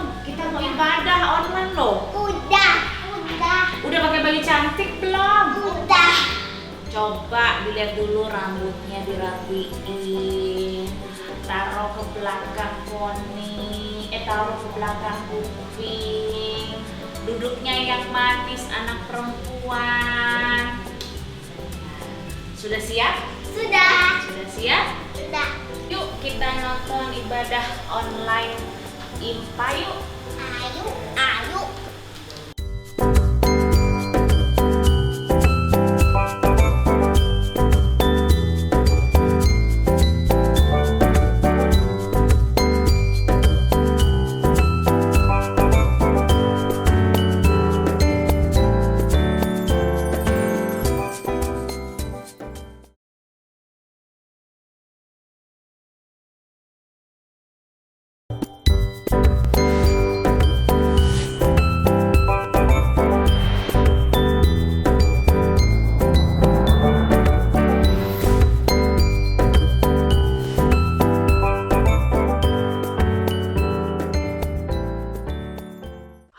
belum? Kita mau ibadah online loh. Udah. Udah pakai baju cantik belum? Udah. Coba dilihat dulu rambutnya dirapiin. Taruh ke belakang poni. Taruh ke belakang kuping. Duduknya yang manis anak perempuan. Sudah siap? Sudah. Sudah siap? Sudah. Yuk kita nonton ibadah online IMPA yuk. Ayo.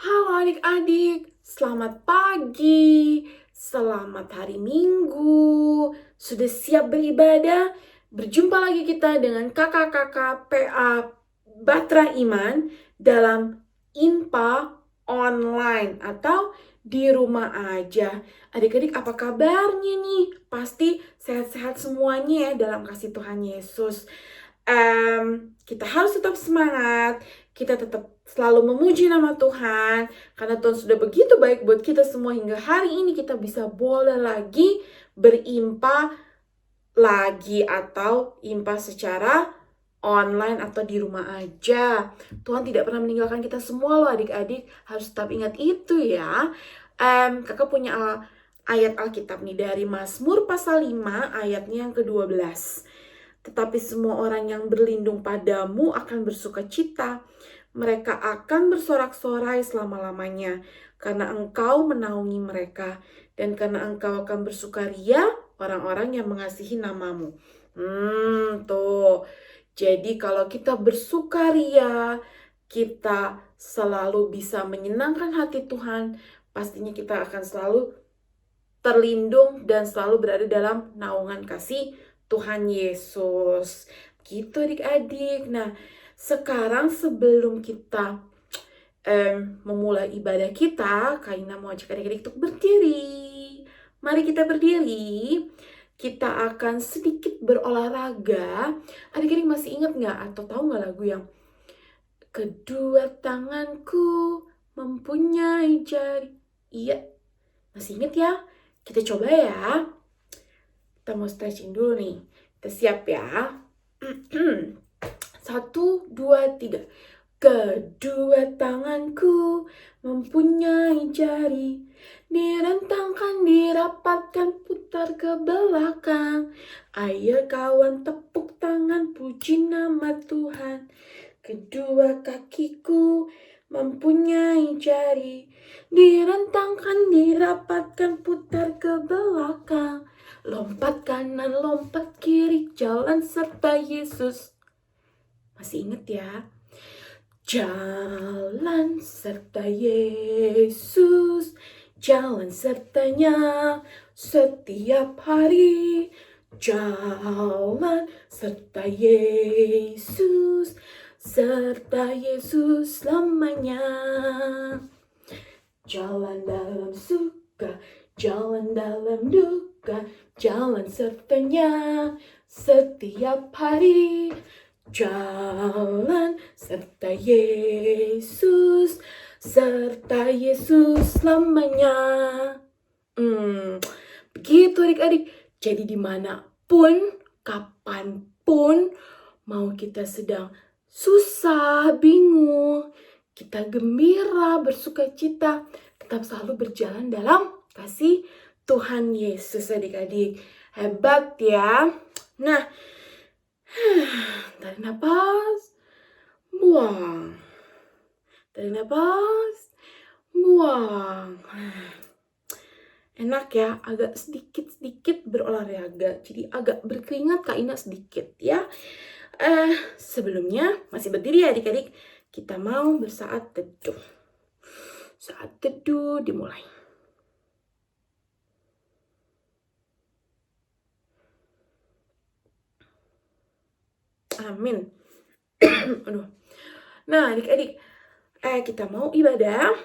Halo adik-adik, selamat pagi, selamat hari Minggu. Sudah siap beribadah? Berjumpa lagi kita dengan kakak-kakak PA Batra Iman dalam IMPA online atau di rumah aja. Adik-adik apa kabarnya nih? Pasti sehat-sehat semuanya ya dalam kasih Tuhan Yesus. Kita harus tetap semangat, kita tetap selalu memuji nama Tuhan, karena Tuhan sudah begitu baik buat kita semua hingga hari ini kita bisa boleh lagi berimpa lagi atau impa secara online atau di rumah aja. Tuhan tidak pernah meninggalkan kita semua loh adik-adik, harus tetap ingat itu ya. Kakak punya ayat Alkitab nih dari Mazmur pasal 5 ayatnya yang ke-12. Tetapi semua orang yang berlindung padamu akan bersuka cita. Mereka akan bersorak-sorai selama-lamanya. Karena engkau menaungi mereka. Dan karena engkau akan bersukaria orang-orang yang mengasihi namamu. Tuh. Jadi kalau kita bersukaria, kita selalu bisa menyenangkan hati Tuhan. Pastinya kita akan selalu terlindung dan selalu berada dalam naungan kasih Tuhan Yesus. Gitu adik-adik. Nah, sekarang sebelum kita memulai ibadah kita, Kak Ina mau ajak adik-adik untuk berdiri. Mari kita berdiri. Kita akan sedikit berolahraga. Adik-adik masih ingat nggak atau tahu nggak lagu yang kedua tanganku mempunyai jari? Iya, masih ingat ya? Kita coba ya. Kita mau stretching dulu nih. Kita siap ya. 1, 2, 3. Kedua tanganku mempunyai jari. Direntangkan, dirapatkan, putar ke belakang. Ayo kawan tepuk tangan, puji nama Tuhan. Kedua kakiku mempunyai jari. Direntangkan, dirapatkan, putar ke belakang. Lompat kanan, lompat kiri, jalan serta Yesus. Masih ingat ya? Jalan serta Yesus, jalan sertanya setiap hari. Jalan serta Yesus, serta Yesus selamanya. Jalan dalam suka, jalan dalam duka, jalan sertanya setiap hari. Jalan serta Yesus, serta Yesus selamanya. Begitu adik-adik. Jadi dimanapun, kapanpun, mau kita sedang susah, bingung, kita gembira, bersuka cita, tetap selalu berjalan dalam kasih Tuhan Yesus adik-adik. Hebat ya. Nah, tarik nafas, buang. Tarik nafas, buang. Enak ya, agak sedikit-sedikit berolahraga. Jadi agak berkeringat Kak Ina sedikit ya. Sebelumnya masih berdiri ya adik-adik. kita mau bersaat teduh. Saat teduh dimulai. Amin. Aduh. Nah, adik-adik, kita mau ibadah.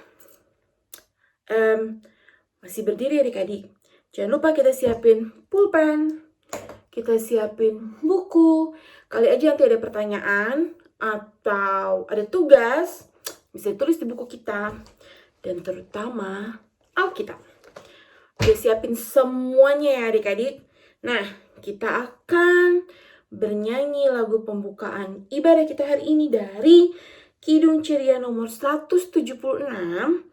Masih berdiri adik-adik. Jangan lupa kita siapin pulpen, kita siapin buku. Kali aja nanti ada pertanyaan atau ada tugas, bisa tulis di buku kita. Dan terutama Alkitab. Udah siapin semuanya ya adik-adik. Nah, kita akan bernyanyi lagu pembukaan ibadah kita hari ini dari Kidung Ceria nomor 176.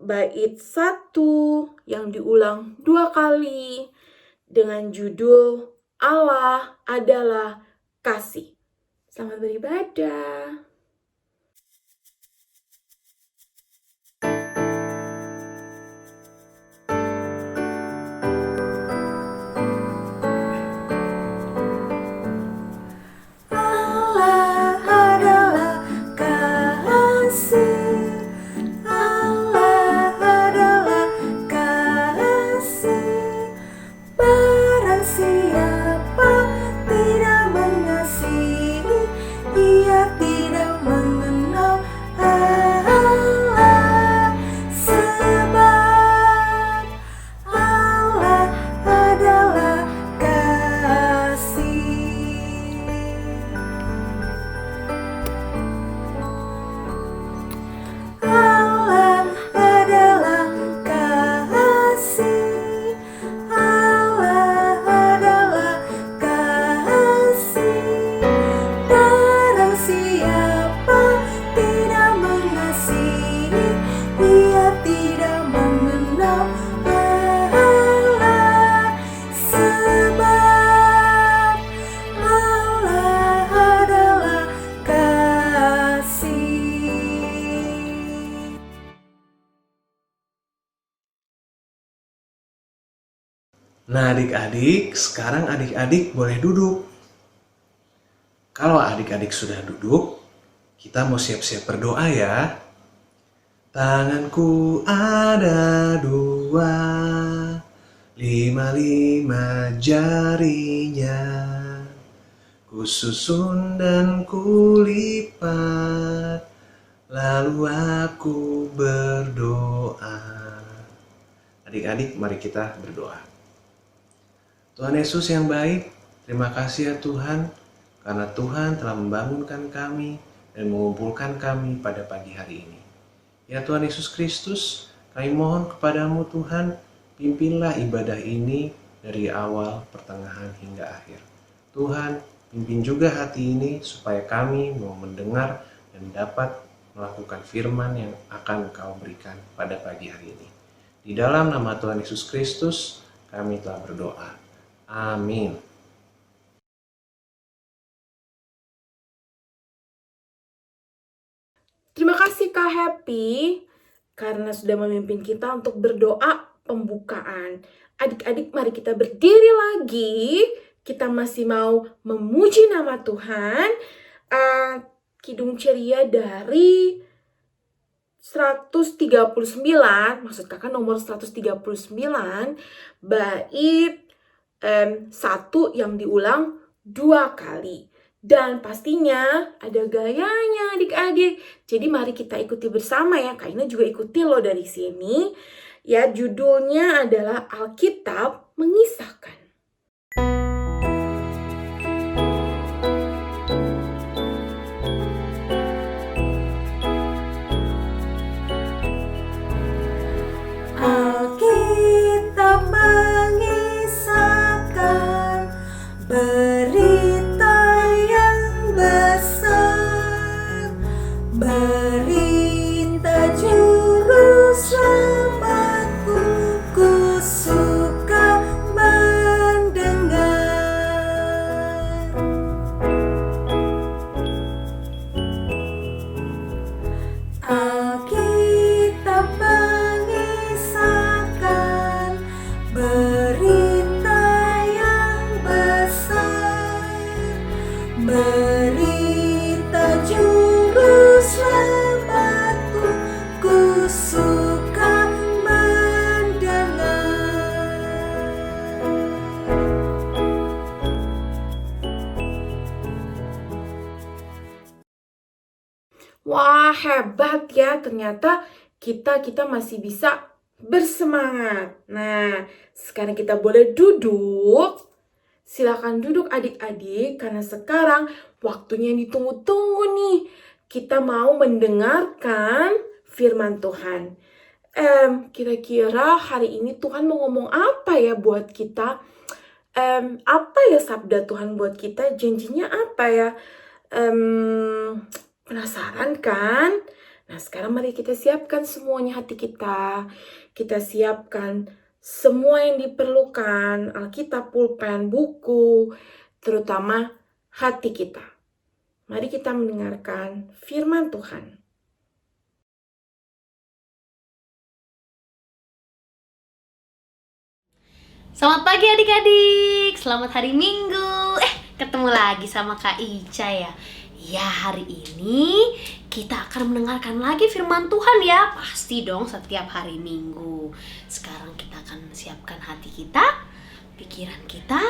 Bait 1 yang diulang 2 kali dengan judul Allah adalah kasih. Selamat beribadah. Allah adalah kasih. Allah adalah kasih. Barang siapa tidak mengasihi, ia tidak mengenal Allah. Sebab Allah adalah kasih. Allah adalah kasih. Allah adalah kasih. Barang siapa tidak mengasihi, ia tidak mengenal Allah. Sebab Allah adalah kasih. Nah adik-adik, sekarang adik-adik boleh duduk. Kalau adik-adik sudah duduk, kita mau siap-siap berdoa ya. Tanganku ada 2, 5 jarinya. Kususun dan kulipat, lalu aku berdoa. Adik-adik, mari kita berdoa. Tuhan Yesus yang baik, terima kasih ya Tuhan, karena Tuhan telah membangunkan kami dan mengumpulkan kami pada pagi hari ini. Ya Tuhan Yesus Kristus, kami mohon kepadamu Tuhan, pimpinlah ibadah ini dari awal, pertengahan, hingga akhir. Tuhan, pimpin juga hati ini supaya kami mau mendengar dan dapat melakukan firman yang akan Kau berikan pada pagi hari ini. Di dalam nama Tuhan Yesus Kristus, kami telah berdoa. Amin. Terima kasih Kak Happy karena sudah memimpin kita untuk berdoa pembukaan. Adik-adik, mari kita berdiri lagi. Kita masih mau memuji nama Tuhan. Kidung Ceria dari 139, maksud kakak nomor 139, bait 1 yang diulang 2 kali. Dan pastinya ada gayanya adik-adik. Jadi mari kita ikuti bersama ya. Kak Ina juga ikuti loh dari sini. Ya, judulnya adalah Alkitab Mengisahkan. Alkitab mengisahkan berita yang besar, berita juru selamatku. Ku suka Wah, hebat ya. Ternyata kita masih bisa bersemangat. Nah, sekarang kita boleh duduk. Silakan duduk adik-adik, karena sekarang waktunya yang ditunggu-tunggu nih. Kita mau mendengarkan firman Tuhan. Kira-kira hari ini Tuhan mau ngomong apa ya buat kita? Apa ya sabda Tuhan buat kita? Janjinya apa ya? Penasaran kan? Nah, sekarang mari kita siapkan semuanya hati kita. Kita siapkan semua yang diperlukan, Alkitab, pulpen, buku, terutama hati kita. Mari kita mendengarkan firman Tuhan. Selamat pagi adik-adik, selamat hari Minggu. Ketemu lagi sama Kak Ica ya. Ya, hari ini kita akan mendengarkan lagi firman Tuhan ya. Pasti dong setiap hari Minggu. Sekarang kita akan siapkan hati kita, pikiran kita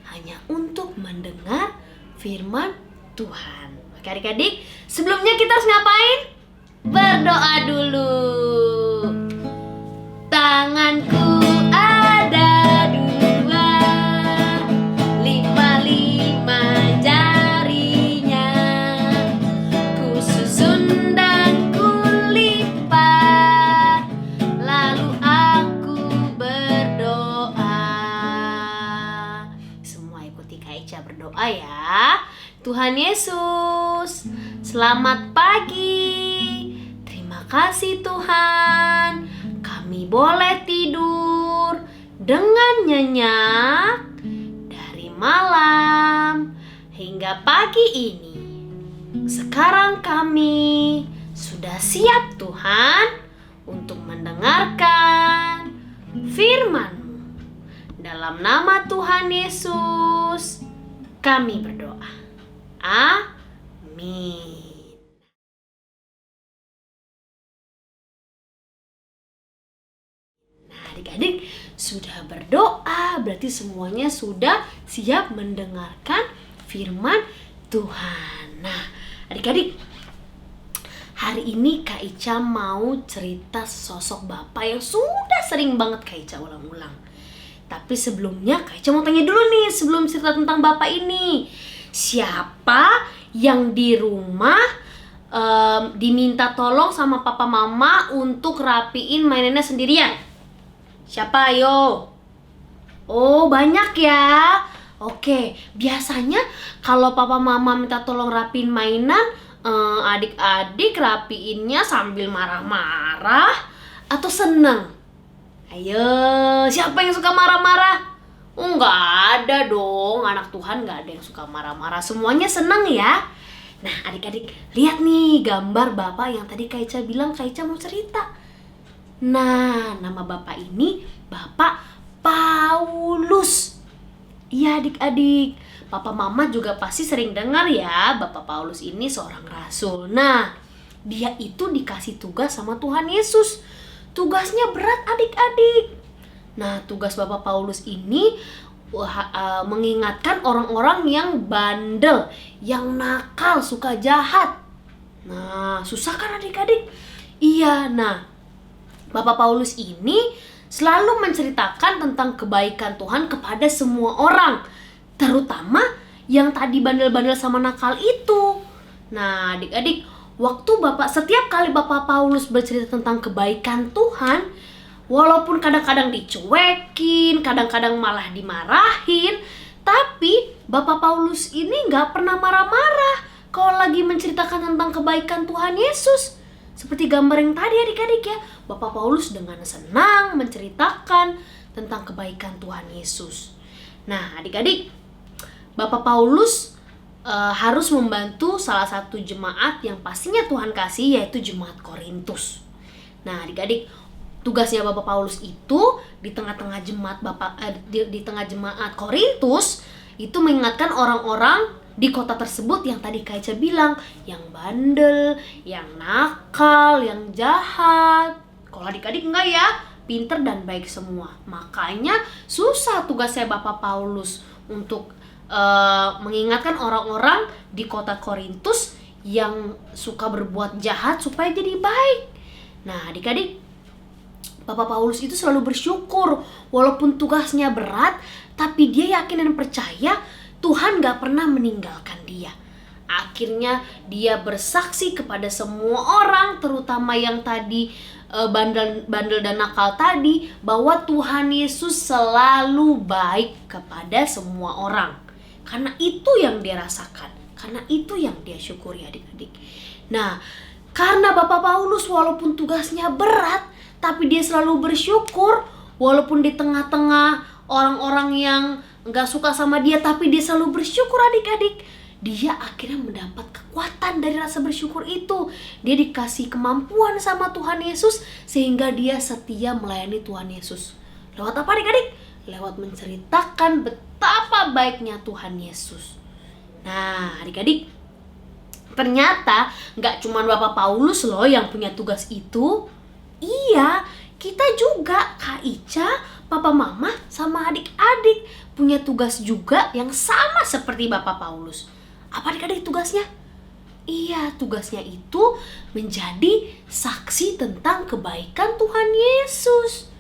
hanya untuk mendengar firman Tuhan. Oke adik-adik, sebelumnya kita harus ngapain? Berdoa dulu. Tanganku ada dua, lima jarinya, ku susun dan ku lipat, lalu aku berdoa. Semua ikuti Kak Ica berdoa ya. Tuhan Yesus, selamat pagi. Terima kasih Tuhan, kami boleh tidur dengan nyenyak dari malam hingga pagi ini. Sekarang kami sudah siap Tuhan untuk mendengarkan firman-Mu. Dalam nama Tuhan Yesus kami berdoa. Amin. Adik-adik sudah berdoa, berarti semuanya sudah siap mendengarkan firman Tuhan. Nah, adik-adik, hari ini Kak Ica mau cerita sosok Bapak yang sudah sering banget Kak Ica ulang-ulang. Tapi sebelumnya Kak Ica mau tanya dulu nih, sebelum cerita tentang Bapak ini. Siapa yang di rumah diminta tolong sama papa mama untuk rapiin mainannya sendirian? Siapa ayo? Oh, banyak ya. Oke, biasanya kalau papa mama minta tolong rapiin mainan, adik-adik rapiinnya sambil marah-marah atau seneng? Ayo, siapa yang suka marah-marah? Nggak ada dong, anak Tuhan nggak ada yang suka marah-marah. Semuanya seneng ya. Nah, adik-adik lihat nih gambar Bapak yang tadi Kak Ica bilang Kak Ica mau cerita. Nah, nama Bapak ini Bapak Paulus. Iya adik-adik, Papa Mama juga pasti sering dengar ya, Bapak Paulus ini seorang rasul. Nah, dia itu dikasih tugas sama Tuhan Yesus. Tugasnya berat adik-adik. Nah, tugas Bapak Paulus ini mengingatkan orang-orang yang bandel, yang nakal, suka jahat. Nah, susah kan adik-adik? Iya, nah Bapak Paulus ini selalu menceritakan tentang kebaikan Tuhan kepada semua orang, terutama yang tadi bandel-bandel sama nakal itu. Nah, adik-adik, setiap kali Bapak Paulus bercerita tentang kebaikan Tuhan, walaupun kadang-kadang dicuekin, kadang-kadang malah dimarahin, tapi Bapak Paulus ini gak pernah marah-marah kalau lagi menceritakan tentang kebaikan Tuhan Yesus. Seperti gambar yang tadi adik-adik ya, Bapak Paulus dengan senang menceritakan tentang kebaikan Tuhan Yesus. Nah adik-adik, Bapak Paulus harus membantu salah satu jemaat yang pastinya Tuhan kasih, yaitu jemaat Korintus. Nah adik-adik, tugasnya Bapak Paulus itu di tengah-tengah jemaat Korintus itu mengingatkan orang-orang di kota tersebut yang tadi Kak Ica bilang, yang bandel, yang nakal, yang jahat. Kalau adik-adik enggak ya, pinter dan baik semua. Makanya susah tugasnya Bapak Paulus untuk mengingatkan orang-orang di kota Korintus yang suka berbuat jahat supaya jadi baik. Nah, adik-adik, Bapak Paulus itu selalu bersyukur walaupun tugasnya berat, tapi dia yakin dan percaya Tuhan gak pernah meninggalkan dia. Akhirnya dia bersaksi kepada semua orang, terutama yang tadi bandel dan nakal tadi, bahwa Tuhan Yesus selalu baik kepada semua orang. Karena itu yang dia rasakan, karena itu yang dia syukuri, adik-adik. Nah, karena Bapak Paulus walaupun tugasnya berat, tapi dia selalu bersyukur walaupun di tengah-tengah orang-orang yang gak suka sama dia, tapi dia selalu bersyukur, adik-adik. Dia akhirnya mendapat kekuatan dari rasa bersyukur itu. Dia dikasih kemampuan sama Tuhan Yesus sehingga dia setia melayani Tuhan Yesus. Lewat apa, adik-adik? Lewat menceritakan betapa baiknya Tuhan Yesus. Nah, adik-adik, ternyata gak cuma Bapak Paulus loh yang punya tugas itu. Iya, kita juga, Kak Ica, Papa Mama, sama adik-adik punya tugas juga yang sama seperti Bapak Paulus. Apa adik-adik tugasnya? Iya, tugasnya itu menjadi saksi tentang kebaikan Tuhan Yesus.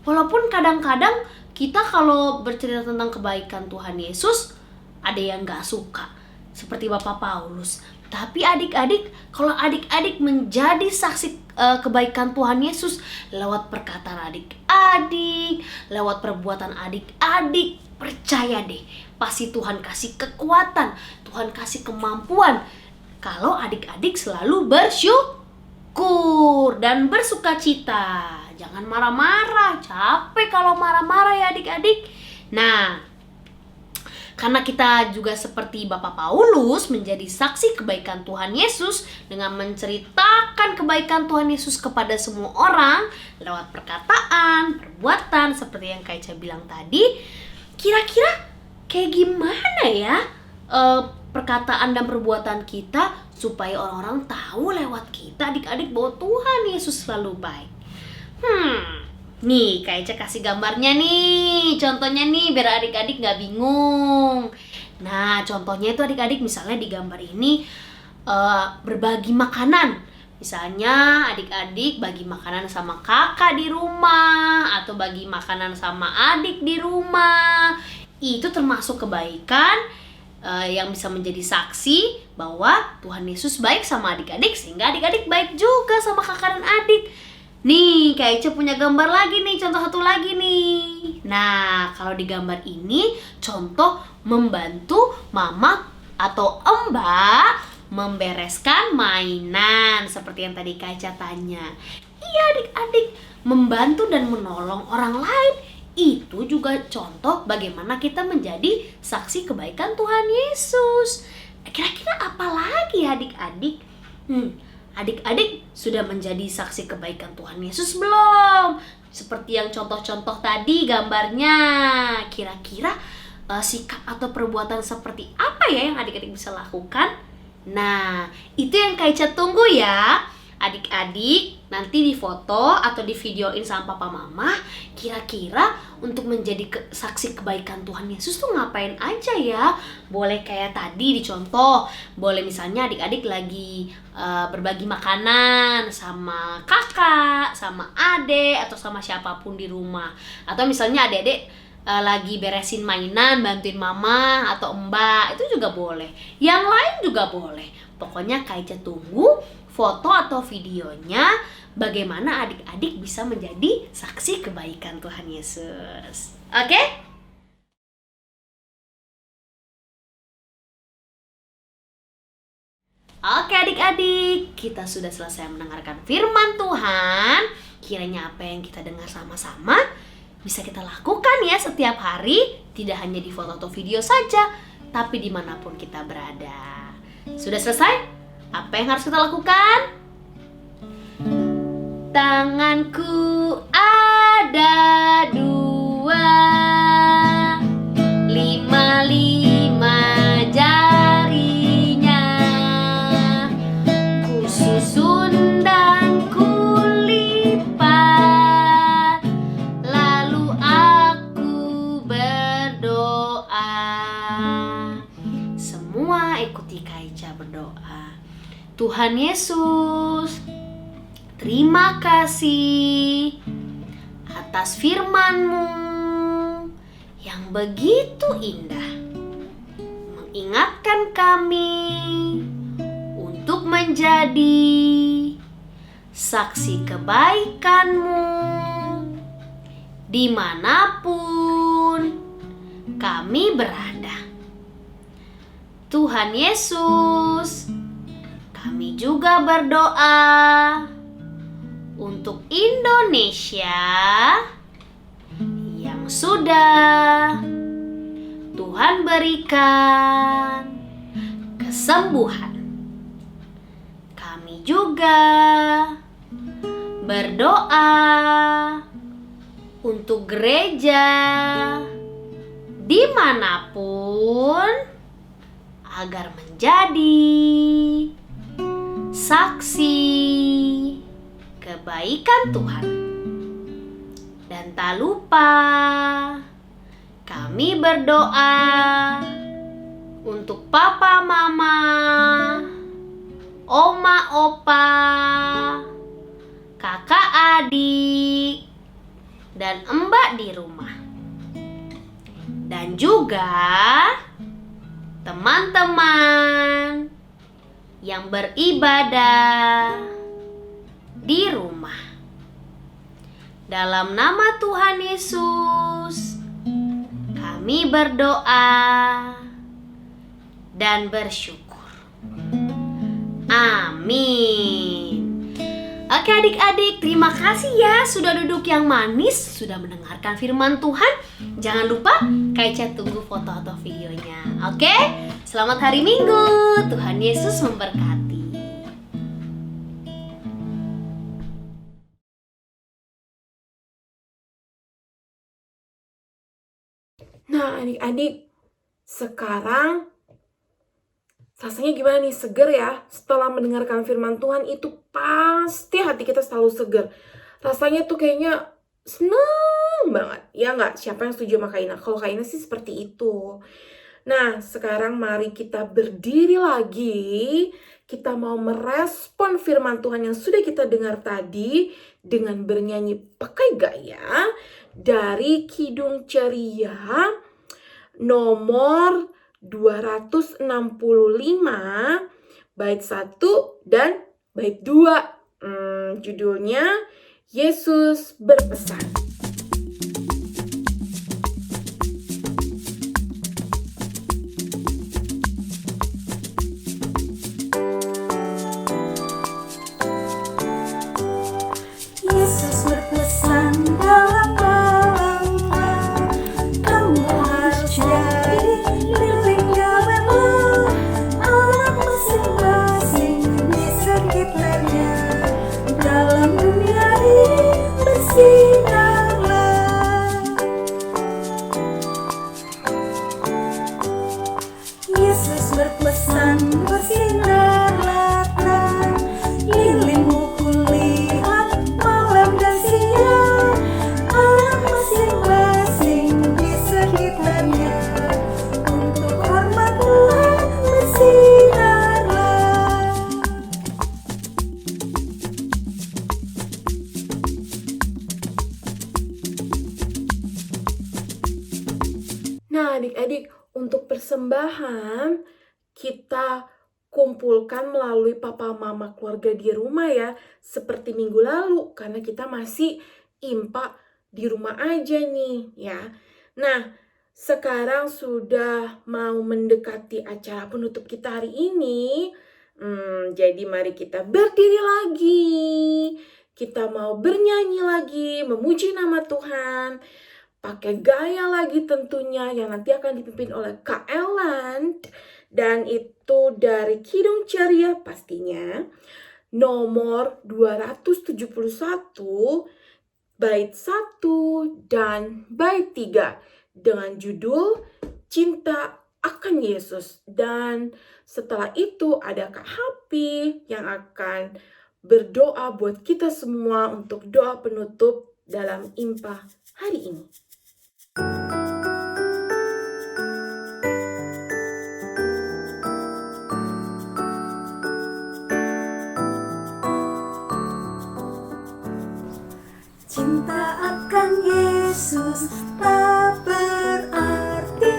Walaupun kadang-kadang kita kalau bercerita tentang kebaikan Tuhan Yesus, ada yang gak suka, seperti Bapak Paulus. Tapi adik-adik, kalau adik-adik menjadi saksi kebaikan Tuhan Yesus lewat perkataan adik-adik, lewat perbuatan adik-adik, percaya deh, pasti Tuhan kasih kekuatan, Tuhan kasih kemampuan kalau adik-adik selalu bersyukur dan bersukacita. Jangan marah-marah, capek kalau marah-marah ya adik-adik. Nah, karena kita juga seperti Bapak Paulus menjadi saksi kebaikan Tuhan Yesus dengan menceritakan kebaikan Tuhan Yesus kepada semua orang lewat perkataan, perbuatan seperti yang Kak Ica bilang tadi. Kira-kira kayak gimana ya perkataan dan perbuatan kita supaya orang-orang tahu lewat kita adik-adik bahwa Tuhan Yesus selalu baik? Nih, Kak Ica kasih gambarnya nih, contohnya nih biar adik-adik gak bingung. Nah, contohnya itu adik-adik misalnya di gambar ini berbagi makanan. Misalnya adik-adik bagi makanan sama kakak di rumah, atau bagi makanan sama adik di rumah. Itu termasuk kebaikan yang bisa menjadi saksi bahwa Tuhan Yesus baik sama adik-adik, sehingga adik-adik baik juga sama kakak dan adik. Nih, Kak Ica punya gambar lagi nih, contoh satu lagi nih. Nah, kalau di gambar ini contoh membantu mama atau mbak membereskan mainan seperti yang tadi Kak Ica tanya. Iya adik-adik, membantu dan menolong orang lain itu juga contoh bagaimana kita menjadi saksi kebaikan Tuhan Yesus. Kira-kira apa lagi adik-adik? Adik-adik sudah menjadi saksi kebaikan Tuhan Yesus belum? Seperti yang contoh-contoh tadi gambarnya. Kira-kira sikap atau perbuatan seperti apa ya yang adik-adik bisa lakukan? Nah, itu yang Kak Ica tunggu ya. Adik-adik nanti di foto atau di videoin sama papa mama, kira-kira untuk menjadi saksi kebaikan Tuhan Yesus tuh ngapain aja ya? Boleh kayak tadi dicontoh, boleh misalnya adik-adik lagi berbagi makanan sama kakak, sama adek, atau sama siapapun di rumah. Atau misalnya adik-adik lagi beresin mainan, bantuin mama atau mbak, itu juga boleh. Yang lain juga boleh. Pokoknya Kak Ica tunggu foto atau videonya bagaimana adik-adik bisa menjadi saksi kebaikan Tuhan Yesus. Oke? Oke adik-adik, kita sudah selesai mendengarkan firman Tuhan. Kiranya apa yang kita dengar sama-sama bisa kita lakukan ya setiap hari. Tidak hanya di foto atau video saja, tapi dimanapun kita berada. Sudah selesai? Apa yang harus kita lakukan? Tanganku ada 2, 5 jarinya, ku susun dan ku lipat, lalu aku berdoa. Semua ikuti Kak Ica berdoa. Tuhan Yesus, terima kasih atas firman-Mu yang begitu indah, mengingatkan kami untuk menjadi saksi kebaikan-Mu dimanapun kami berada. Tuhan Yesus, kami juga berdoa untuk Indonesia yang sudah Tuhan berikan kesembuhan. Kami juga berdoa untuk gereja dimanapun agar menjadi saksi kebaikan Tuhan. Dan tak lupa kami berdoa untuk papa mama, oma opa, kakak adik, dan mbak di rumah. Dan juga teman-teman yang beribadah di rumah. Dalam nama Tuhan Yesus, kami berdoa dan bersyukur. Amin. Oke adik-adik, terima kasih ya sudah duduk yang manis, sudah mendengarkan firman Tuhan. Jangan lupa Kaica tunggu foto atau videonya. Oke, selamat hari Minggu. Tuhan Yesus memberkati. Nah, adik-adik, sekarang rasanya gimana nih? Seger ya? Setelah mendengarkan firman Tuhan itu pasti hati kita selalu seger. Rasanya tuh kayaknya seneng banget. Ya nggak? Siapa yang setuju sama Kaina? Kalau Kaina sih seperti itu. Nah, sekarang mari kita berdiri lagi. Kita mau merespon firman Tuhan yang sudah kita dengar tadi dengan bernyanyi pakai gaya dari Kidung Ceria nomor 265 bait 1 dan bait 2. Judulnya Yesus berpesan. Yesus berpesan dalam malam-malam, kamu harus jadi milik Allah. Anak masing-masing di sekitarnya, dalam dunia ini bersinarlah. Yesus berpesan bersinarlah terang, lilinmu kulihat malam dan siang. Anak masing-masing di sekitarnya, untuk hormat Tuhan bersinarlah. Nah, adik-adik, untuk persembahan kita kumpulkan melalui papa mama keluarga di rumah ya, seperti minggu lalu karena kita masih impak di rumah aja nih ya. Nah, sekarang sudah mau mendekati acara penutup kita hari ini. Jadi mari kita berdiri lagi. Kita mau bernyanyi lagi, memuji nama Tuhan. Pakai gaya lagi tentunya yang nanti akan dipimpin oleh Kak Ellen. Dan itu dari Kidung Ceria pastinya. Nomor 271 bait 1 dan bait 3 dengan judul Cinta akan Yesus. Dan setelah itu ada Kak Happy yang akan berdoa buat kita semua untuk doa penutup dalam Impa hari ini. Cinta akan Yesus tak berarti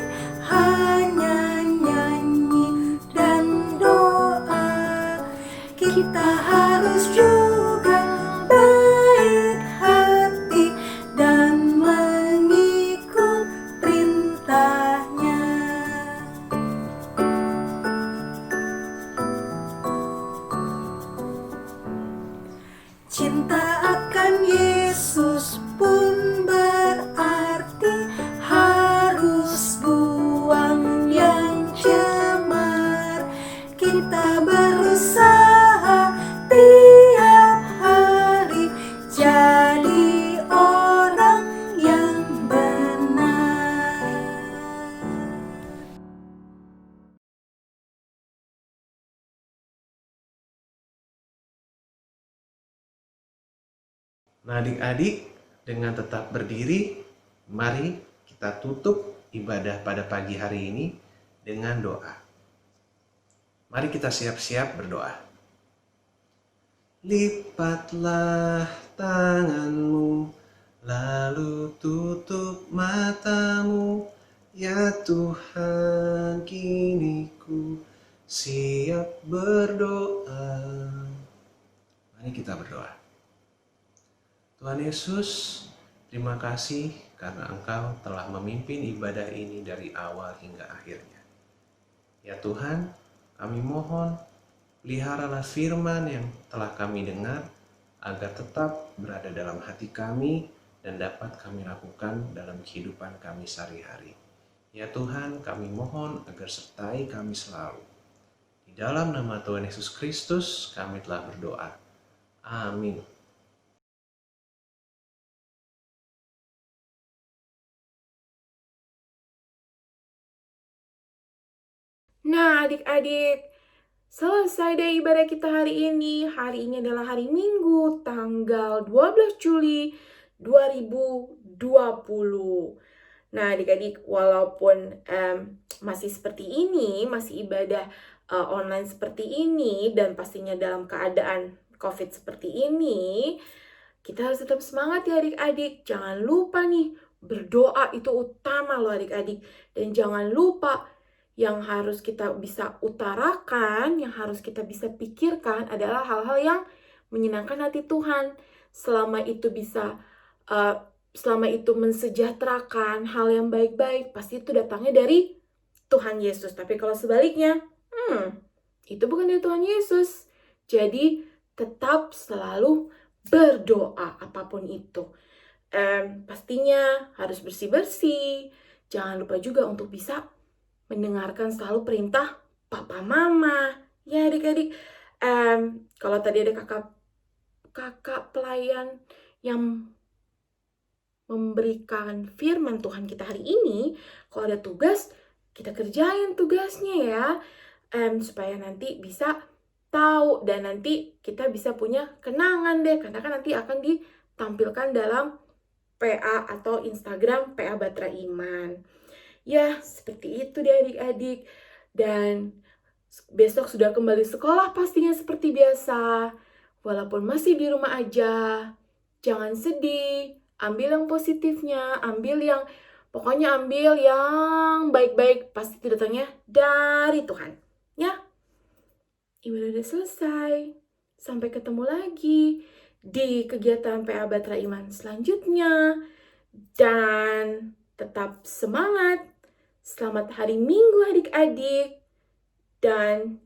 hanya nyanyi dan doa. Kita harus juga baik hati dan mengikut perintahnya. Cinta akan Yesus pun berarti harus buang yang cemar. Kita berusaha tiap hari jadi orang yang benar. Nah, adik-adik, dengan tetap berdiri, mari kita tutup ibadah pada pagi hari ini dengan doa. Mari kita siap-siap berdoa. Lipatlah tanganmu, lalu tutup matamu, ya Tuhan, kini ku siap berdoa. Mari kita berdoa. Tuhan Yesus, terima kasih karena Engkau telah memimpin ibadah ini dari awal hingga akhirnya. Ya Tuhan, kami mohon, peliharalah firman yang telah kami dengar, agar tetap berada dalam hati kami dan dapat kami lakukan dalam kehidupan kami sehari-hari. Ya Tuhan, kami mohon agar sertai kami selalu. Di dalam nama Tuhan Yesus Kristus, kami telah berdoa. Amin. Nah, adik-adik, selesai deh ibadah kita hari ini. Hari ini adalah hari Minggu, tanggal 12 Juli 2020. Nah, adik-adik, walaupun masih seperti ini, masih ibadah online seperti ini, dan pastinya dalam keadaan COVID seperti ini, kita harus tetap semangat ya adik-adik. Jangan lupa nih, berdoa itu utama loh adik-adik. Dan jangan lupa, yang harus kita bisa utarakan, yang harus kita bisa pikirkan adalah hal-hal yang menyenangkan hati Tuhan. Selama itu mensejahterakan hal yang baik-baik, pasti itu datangnya dari Tuhan Yesus. Tapi kalau sebaliknya, itu bukan dari Tuhan Yesus. Jadi tetap selalu berdoa apapun itu. Pastinya harus bersih-bersih. Jangan lupa juga untuk bisa mendengarkan selalu perintah papa mama. Ya adik-adik, kalau tadi ada kakak pelayan yang memberikan firman Tuhan kita hari ini, kalau ada tugas, kita kerjain tugasnya ya, supaya nanti bisa tahu dan nanti kita bisa punya kenangan deh, karena kan nanti akan ditampilkan dalam PA atau Instagram PA Batra Iman. Ya, seperti itu deh adik-adik. Dan besok sudah kembali sekolah pastinya seperti biasa. Walaupun masih di rumah aja, jangan sedih. Ambil yang positifnya, pokoknya ambil yang baik-baik. Pasti itu datangnya dari Tuhan. Ya, ibadah udah selesai. Sampai ketemu lagi di kegiatan PA Batra Iman selanjutnya. Dan tetap semangat. Selamat hari Minggu adik-adik. Dan